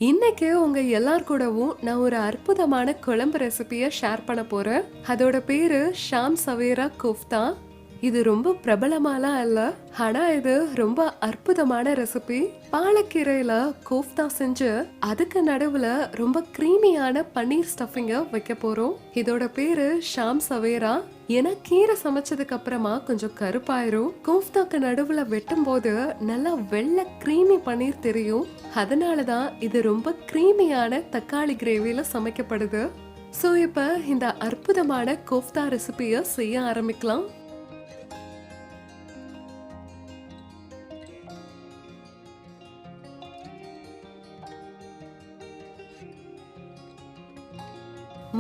இன்னைக்கு உங்க எல்லார் கூடவும் நான் ஒரு அற்புதமான குழம்பு ரெசிபியை ஷேர் பண்ண போறேன். அதோட பேரு ஷாம் சவேரா கோஃப்தா. இது ரொம்ப பிரபலமாலாம் இல்ல, ஆனா இது ரொம்ப அற்புதமான ரெசிபி. பாலக்கீரையில கோஃப்தா செஞ்சு அதுக்கு நடுவுல ரொம்ப கிரீமியான பன்னீர் ஸ்டஃபிங்க வைக்க போறோம். இதோட பேரு ஷாம் சவேரா. ஏன்னா கீரை சமைச்சதுக்கு அப்புறமா கொஞ்சம் கருப்பாயிரும். கோஃப்தாக்கு நடுவுல வெட்டும் போது நல்லா வெள்ளை கிரீமி பன்னீர் தெரியும். அதனாலதான் இது ரொம்ப கிரீமியான தக்காளி கிரேவில சமைக்கப்படுது. சோ இப்ப இந்த அற்புதமான கோஃப்தா ரெசிபிய செய்ய ஆரம்பிக்கலாம்.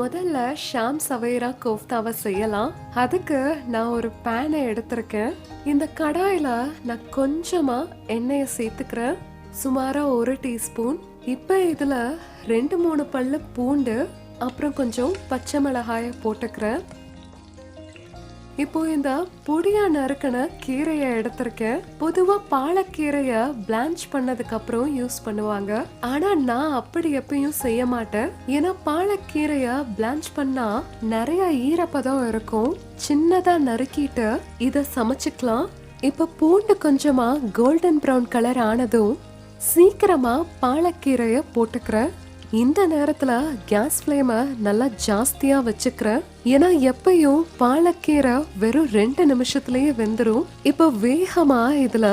முதல்ல ஷாம் சவேரா கோஃப்தாவை செய்யலாம். அதுக்கு நான் ஒரு பேனை எடுத்திருக்கேன். இந்த கடாயில நான் கொஞ்சமா எண்ணெயை சேர்த்துக்கிறேன், சுமாரா 1 டீஸ்பூன். இப்ப இதுல 2-3 பல்லு பூண்டு, அப்புறம் கொஞ்சம் பச்சை மிளகாய போட்டுக்கிறேன். இப்போ இந்த பொடியா நறுக்கின கீரைய எடுத்திருக்கேன். பொதுவா பாலக்கீரைய பிளான்ச் பண்ணதுக்கு அப்புறம் யூஸ் பண்ணுவாங்க, ஆனா நான் அப்படி எப்பயும் செய்ய மாட்டேன். ஏன்னா பாலக்கீரைய பிளான்ச் பண்ணா நிறைய ஈரப்பதம் இருக்கும். சின்னதா நறுக்கிட்டு இத சமைச்சுக்கலாம். இப்ப பூண்டு கொஞ்சமா கோல்டன் பிரவுன் கலர் ஆனதும் சீக்கிரமா பாலக்கீரைய போட்டுக்கிறேன். இந்த நேரத்துல கேஸ் ஃப்ளேமை நல்லா ஜாஸ்தியா வச்சுக்கிறேன். ஏன்னா எப்பயும் பாலக்கீரை வெறும் 2 நிமிஷத்துலயே வெந்துரும். இப்ப வேகமா இதுல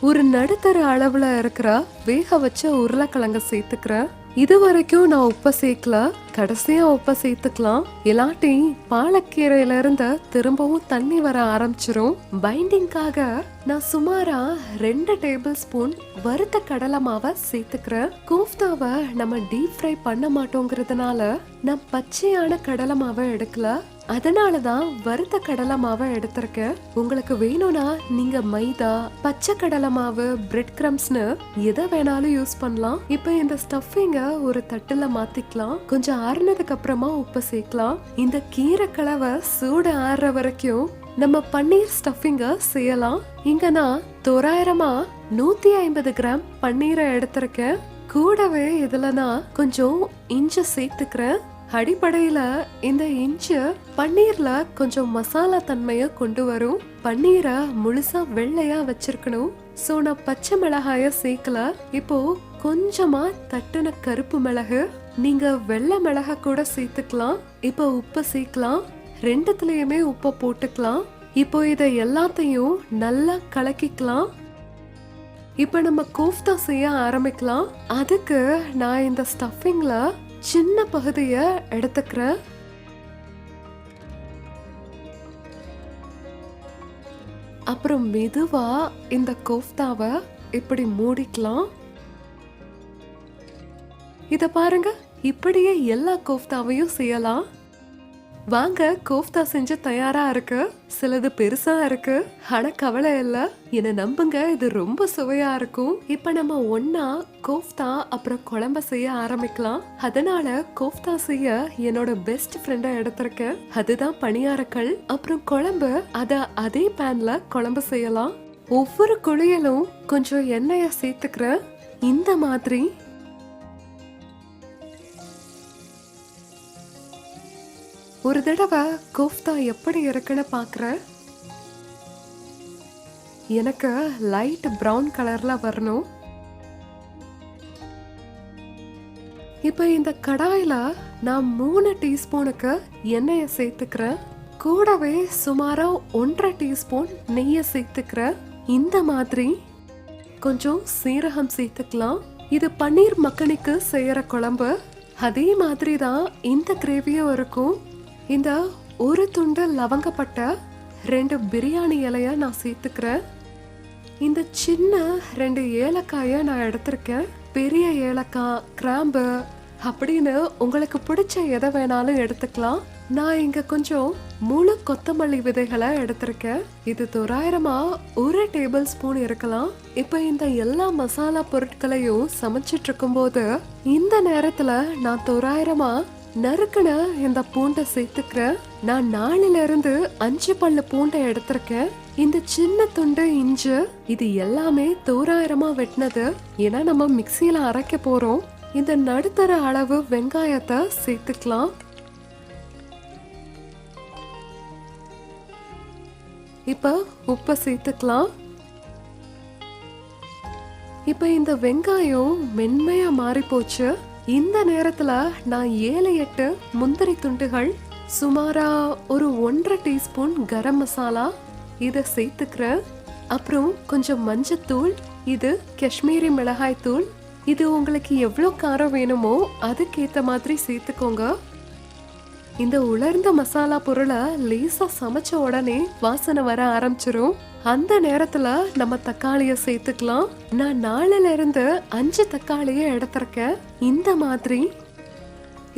ஒரு நடுத்தர அளவுல இருக்கிற வேக வச்ச உருளைக்கிழங்க சேர்த்துக்கிறேன். இது வரைக்கும் நான் உப்பை சேர்க்கல, கடைசியா உப்பை சேர்த்துக்கலாம். இல்லாட்டி பாலக்கீரையில இருந்து திரும்பவும் தண்ணி வர ஆரம்பிச்சிரும். பைண்டிங்காக நான் சுமாரா 2 டேபிள் ஸ்பூன் வறுத்த கடலை மாவை சேர்த்துக்கிறேன். கோஃப்தாவை நம்ம டீப் ஃப்ரை பண்ண மாட்டோங்கிறதுனால நான் பச்சையான கடலை மாவை எடுக்கல, அதனாலதான் வறுத்த கடலை மாவை எடுத்திருக்கேன். உங்களுக்கு வேணும்னா நீங்க மைதா, பச்சை கடலை மாவு, பிரெட் கிரம்ஸ்னு எதை வேணாலும் யூஸ் பண்ணலாம். இப்ப இந்த ஸ்டஃபிங்க ஒரு தட்டுல மாத்திக்கலாம். கொஞ்சம் ஆறுனதுக்கு அப்புறமா உப்பு சேர்க்கலாம். இந்த கீரை கலவை சூடு ஆறுற வரைக்கும் நம்ம பன்னீர் ஸ்டஃபிங்க செய்யலாம். இங்க நான் தோராயிரமா 150 கிராம் பன்னீரை எடுத்திருக்கேன். கூடவே இதுல நான் கொஞ்சம் இஞ்சி சேர்த்துக்கிறேன். அடிப்படையில இந்த இஞ்சி பன்னீர்ல கொஞ்சம் மசாலா தன்மைய கொண்டு வரும். பன்னீரை முழுசா வெள்ளையா வச்சிருக்கணும். சோ நான் பச்சை மிளகாய சேர்க்கல. இப்போ கொஞ்சமா தட்டுன கருப்பு மிளகு, நீங்க வெள்ளை மிளகா கூட சேர்த்துக்கலாம். இப்போ உப்பு சேர்க்கலாம். 2த்துலயுமே உப்பை போட்டுக்கலாம். இப்போ இதை எல்லாத்தையும் நல்லா கலக்கிக்கலாம். இப்ப நம்ம கோஃப்தா செய்ய ஆரம்பிக்கலாம். அதுக்கு நான் இந்த ஸ்டஃபிங்ல சின்ன பகுதிய எடுத்துக்கிறேன். அப்புறம் மெதுவா இந்த கோஃப்தாவை இப்படி மூடிக்கலாம். இத பாருங்க, இப்படியே எல்லா கோஃப்தாவையும் செய்யலாம். வாங்க, கோஃப்தா செஞ்சு தயாரா இருக்கு. சிலது பெருசா இருக்கு, ஆனா கவலை இல்ல, என்ன நம்புங்க, இது ரொம்ப சுவையா இருக்கும். இப்ப நம்ம ஒன்னா கோஃப்தா அப்புறம் குழம்ப செய்ய ஆரம்பிக்கலாம். அதனால கோஃப்தா செய்ய என்னோட பெஸ்ட் ஃப்ரெண்ட எடுத்திருக்கேன். அதுதான் பணியாரக்கல். அப்புறம் குழம்பு அதே பேன்ல குழம்பு செய்யலாம். ஒவ்வொரு குழியிலும் கொஞ்சம் எண்ணெய சேர்த்துக்கிறேன். இந்த மாதிரி ஒரு தடவை கோஃப்தா எப்படி இருக்குன்னு பாக்குறேன். எனக்கு லைட் பிரவுன் கலர்ல வரணும். இப்ப இந்த கடாயில நான் 3 டீஸ்பூனுக்கு எண்ணெய சேர்த்துக்கிறேன். கூடவே சுமாரா 1.5 டீஸ்பூன் நெய்ய சேர்த்துக்கிறேன். இந்த மாதிரி கொஞ்சம் சீரகம் சேர்த்துக்கலாம். இது பன்னீர் மக்கனிக்கு செய்யற குழம்பு. அதே மாதிரி தான் இந்த கிரேவியும் இருக்கும். இந்த ஒரு துண்டு லவங்கப்பட்ட 2 பிரியாணி இலைய நான் சேர்த்துக்கிறேன். இந்த சின்ன 2 ஏலக்காய நான் எடுத்திருக்கேன். பெரிய ஏலக்காய், கிராம்பு அப்படின்னு உங்களுக்கு பிடிச்ச எதை வேணாலும் எடுத்துக்கலாம். நான் இங்க கொஞ்சம் முழு கொத்தமல்லி விதைகளை எடுத்திருக்கேன். இது தோராயிரமா 1 டேபிள் ஸ்பூன் இருக்கலாம். இப்ப இந்த எல்லா மசாலா பொருட்களையும் சமைச்சிட்டு இருக்கும் போது இந்த நேரத்துல நான் தோராயிரமா நறுக்குன இந்த பூண்டை சேர்த்துக்கிறேன். நான் 4-5 பல்லு பூண்டை எடுத்திருக்கேன். இந்த சின்ன துண்டு இஞ்சி இது எல்லாமே தோராயிரமா வெட்டினது. ஏன்னா நம்ம மிக்சியில அரைக்க போறோம். இந்த நடுத்தர அளவு வெங்காயத்தை சேர்த்துக்கலாம். இப்ப உப்பை சேர்த்துக்கலாம். இப்ப இந்த வெங்காயம் மென்மையா மாறி போச்சு. இந்த நேரத்துல நான் 7-8 முந்திரி துண்டுகள், சுமாரா ஒரு 1.5 டீஸ்பூன் கரம் மசாலா இத சேர்த்துக்கிறேன். அப்புறம் கொஞ்சம் மஞ்சத்தூள், இது காஷ்மீரி மிளகாய் தூள். இது உங்களுக்கு எவ்வளவு காரம் வேணுமோ அதுக்கேத்த மாதிரி சேர்த்துக்கோங்க. இந்த உலர்ந்த மசாலா பொருளை லேசா சமைச்ச உடனே வாசனை வர ஆரம்பிச்சிரும். அந்த நேரத்துல நம்ம தக்காளிய சேர்த்துக்கலாம். நான் 4-5 தக்காளியை எடுத்திருக்கேன். இந்த மாதிரி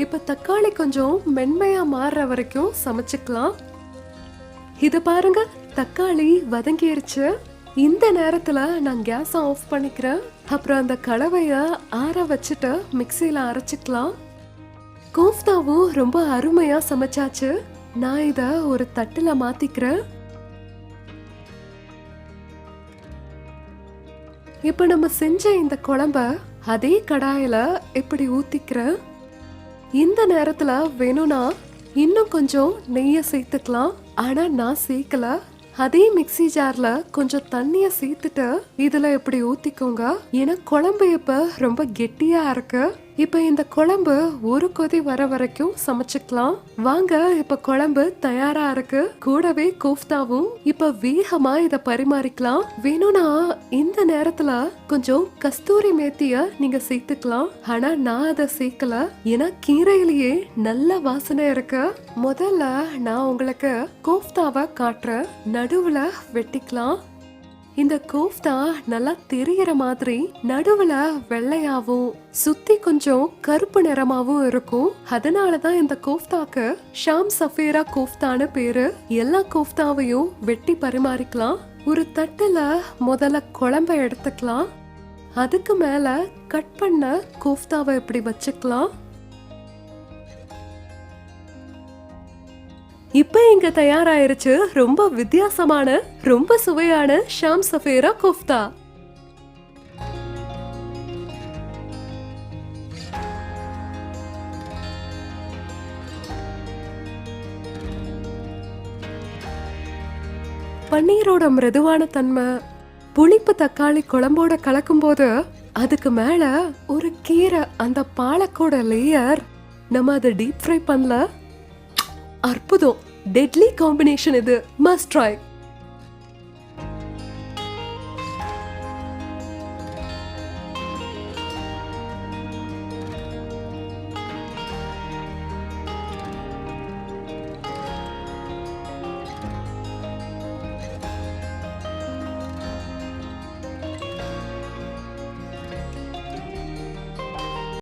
இப்ப தக்காளி கொஞ்சம் மென்மையா மாறுற வரைக்கும் சமைச்சுக்கலாம். இது பாருங்க, தக்காளி வதங்கிருச்சு. இந்த நேரத்துல நான் கேஸ் ஆஃப் பண்ணிக்கிறேன். அப்புறம் அந்த கலவைய ஆற வச்சுட்டு மிக்சியில அரைச்சுக்கலாம். கோஃப்தாவும் ரொம்ப அருமையா சமைச்சாச்சு. நான் இத ஒரு தட்டுல மாத்திக்கிறேன். இப்ப நம்ம செஞ்ச இந்த குழம்ப அதே கடாயில இப்படி ஊத்திக்கிறேன். இந்த நேரத்துல வேணும்னா இன்னும் கொஞ்சம் நெய்ய சேர்த்துக்கலாம். ஆனா நான் சேர்க்கல. அதே மிக்ஸி ஜார்ல கொஞ்சம் தண்ணிய சேர்த்துட்டு இதுல இப்படி ஊத்திக்கோங்க. ஏன்னா குழம்பு இப்ப ரொம்ப கெட்டியா இருக்கு. இப்ப இந்த குழம்பு ஒரு கொதி வர வரைக்கும் சமைச்சுக்கலாம். வாங்க, இப்ப குழம்பு தயாரா இருக்கு. கூடவே கோஃப்தாவும் இப்ப வேகமா இத பரிமாறிக்கலாம். வேணும்னா இந்த நேரத்துல கொஞ்சம் கஸ்தூரி மேத்திய நீங்க சேர்த்துக்கலாம். ஆனா நான் அதை சேர்க்கல. ஏன்னா கீரையிலேயே நல்ல வாசனை இருக்கு. முதல்ல நான் உங்களுக்கு கோஃப்தாவை காட்டுறேன். நடுவுல வெட்டிக்கலாம். இந்த கோஃப்தா நல்லா தெரியற மாதிரி நடுவுல வெள்ளையாவும் சுத்தி கொஞ்சம் கருப்பு நிறமாவும் இருக்கும். அதனாலதான் இந்த கோஃப்தாக்கு ஷாம் சஃபேரா கோஃப்தான்னு பேரு. எல்லா கோஃப்தாவையும் வெட்டி பரிமாறிக்கலாம். ஒரு தட்டுல முதல்ல குழம்ப எடுத்துக்கலாம். அதுக்கு மேல கட் பண்ண கோஃப்தாவை இப்படி வச்சுக்கலாம். இப்ப இங்க தயாராயிருச்சு ரொம்ப வித்தியாசமான, ரொம்ப சுவையான ஷாம் சஃபேரா கோஃப்தா. பன்னீரோட மிருதுவான தன்மை, புளிப்பு தக்காளி குழம்போட கலக்கும் போது அதுக்கு மேல ஒரு கீரை, அந்த பாலக்கோட லேயர், நம்ம அதை டீப் ஃப்ரை பண்ணல. அற்புதம், டெட்லி காம்பினேஷன் இது. Must try.